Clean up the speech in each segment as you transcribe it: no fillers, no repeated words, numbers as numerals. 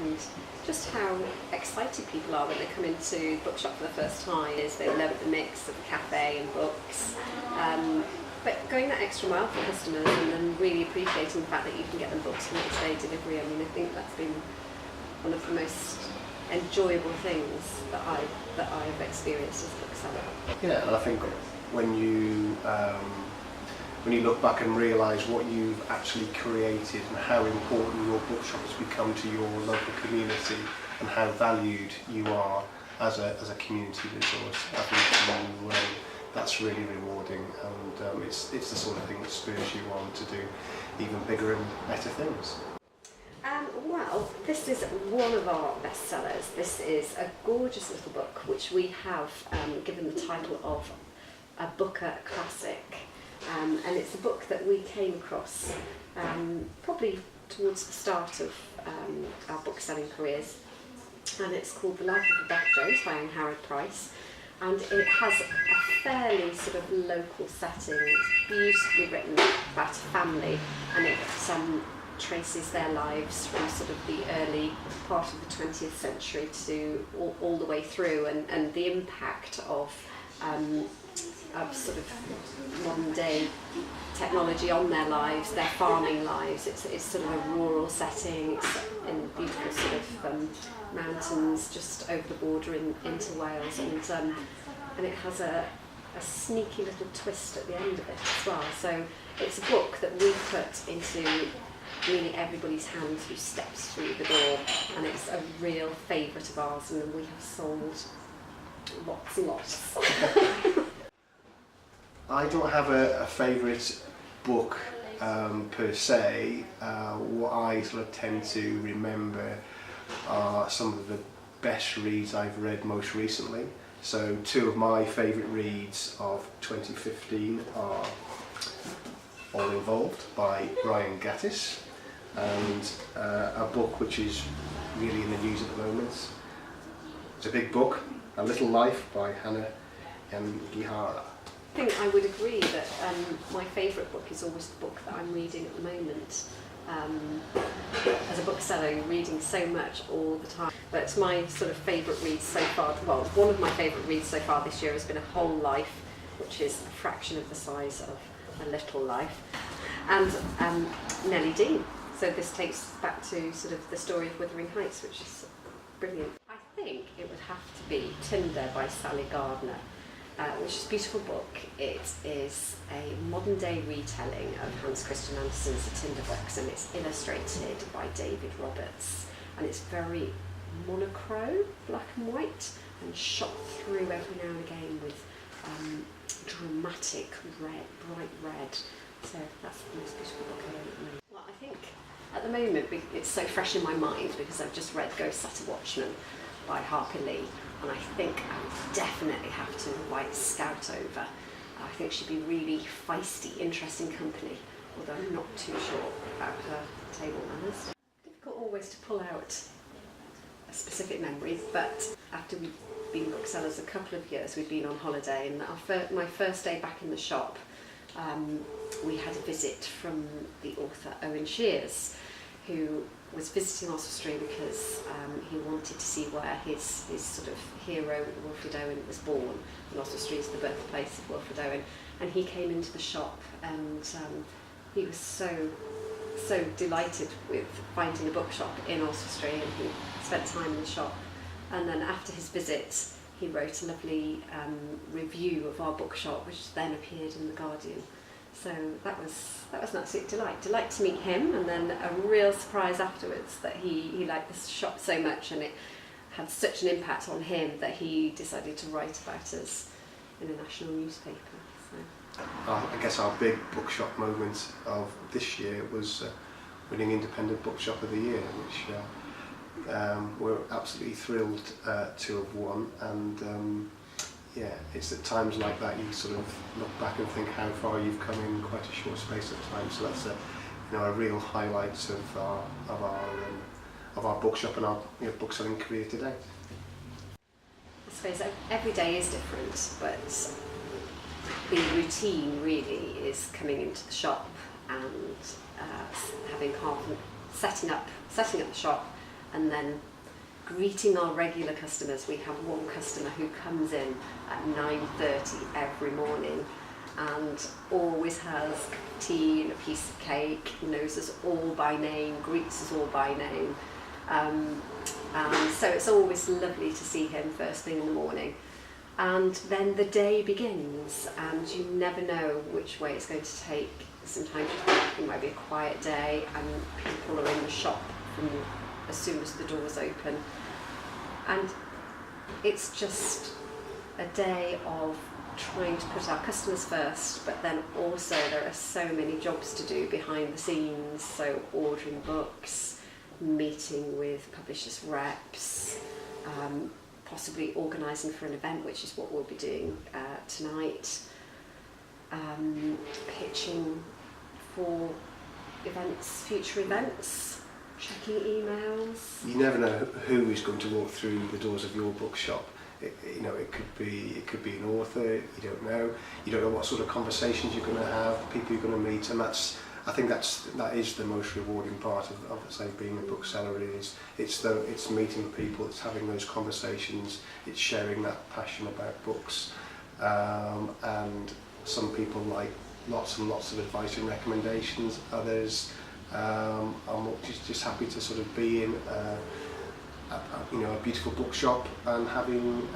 and just how excited people are when they come into the bookshop for the first time. They love the mix of cafe and books, but going that extra mile for customers and then really appreciating the fact that you can get them books for next day delivery. I mean, I think that's been one of the most enjoyable things that I've experienced as a bookseller. Yeah, and I think when you look back and realise what you've actually created and how important your bookshop has become to your local community and how valued you are as a community resource, I think that's really rewarding, and it's the sort of thing that spurs you on to do even bigger and better things. Well, this is one of our bestsellers. This is a gorgeous little book which we have given the title of a Booka classic, and it's a book that we came across probably towards the start of our bookselling careers, and it's called The Life of Rebecca Jones by Anne Howard Price, and it has a fairly sort of local setting. It's beautifully written about a family, and it traces their lives from sort of the early part of the 20th century to all the way through, and the impact of sort of modern day technology on their lives, their farming lives. It's sort of a rural setting. It's in beautiful sort of mountains just over the border into Wales, and it has a sneaky little twist at the end of it as well. So it's a book that we put into really everybody's hands who steps through the door, and it's a real favourite of ours, and we have sold lots and lots. I don't have a favourite book per se. What I sort of tend to remember are some of the best reads I've read most recently. So two of my favourite reads of 2015 are All Involved by Brian Gattis, and a book which is really in the news at the moment. It's a big book, A Little Life by Hannah Gihara. I think I would agree that my favourite book is always the book that I'm reading at the moment. As a bookseller, you're reading so much all the time. But my sort of favourite read so far, well, one of my favourite reads so far this year has been A Whole Life, which is a fraction of the size of A Little Life, and Nellie Dean. So this takes us back to sort of the story of Wuthering Heights, which is brilliant. I think it would have to be Tinder by Sally Gardner, which is a beautiful book. It is a modern day retelling of Hans Christian Andersen's The Tinder Box, and it's illustrated by David Roberts, and it's very monochrome, black and white, and shot through every now and again with dramatic red, bright red. So that's the most beautiful book I own at the moment. Well, I think at the moment it's so fresh in my mind because I've just read Ghost Setter Watchman by Harper Lee, and I think I would definitely have to invite Scout over. I think she'd be really feisty, interesting company, although I'm not too sure about her table manners. Difficult always to pull out a specific memory, but after we've been booksellers a couple of years, we've been on holiday, and my first day back in the shop, we had a visit from the author Owen Shears, who was visiting Oswestry because he wanted to see where his sort of hero, Wilfred Owen, was born. And Oswestry is the birthplace of Wilfred Owen. And he came into the shop, and he was so delighted with finding a bookshop in Oswestry, and he spent time in the shop. And then after his visit, he wrote a lovely review of our bookshop, which then appeared in The Guardian. So that was an absolute delight to meet him, and then a real surprise afterwards that he liked this shop so much, and it had such an impact on him that he decided to write about us in a national newspaper. So. I guess our big bookshop moment of this year was winning Independent Bookshop of the Year, which we're absolutely thrilled to have won, and yeah, it's at times like that you sort of look back and think how far you've come in quite a short space of time. So that's a real highlight of our bookshop and our bookselling career today. I suppose every day is different, but the routine really is coming into the shop and setting up the shop, and then greeting our regular customers. We have one customer who comes in at 9:30 every morning and always has a cup of tea and a piece of cake, knows us all by name, greets us all by name. And so it's always lovely to see him first thing in the morning. And then the day begins, and you never know which way it's going to take. Sometimes you think it might be a quiet day and people are in the shop from as soon as the doors open. And it's just a day of trying to put our customers first, but then also there are so many jobs to do behind the scenes, so ordering books, meeting with publishers' reps, possibly organising for an event, which is what we'll be doing tonight, pitching for events, future events, checking emails. You never know who is going to walk through the doors of your bookshop. It could be an author. You don't know. You don't know what sort of conversations you're going to have, people you're going to meet, and I think that is the most rewarding part of say being a bookseller. It's meeting people, it's having those conversations, it's sharing that passion about books, and some people like lots and lots of advice and recommendations. Others, I'm just happy to sort of be in a beautiful bookshop and having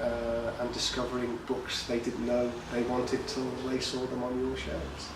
and discovering books they didn't know they wanted till they saw them on your shelves.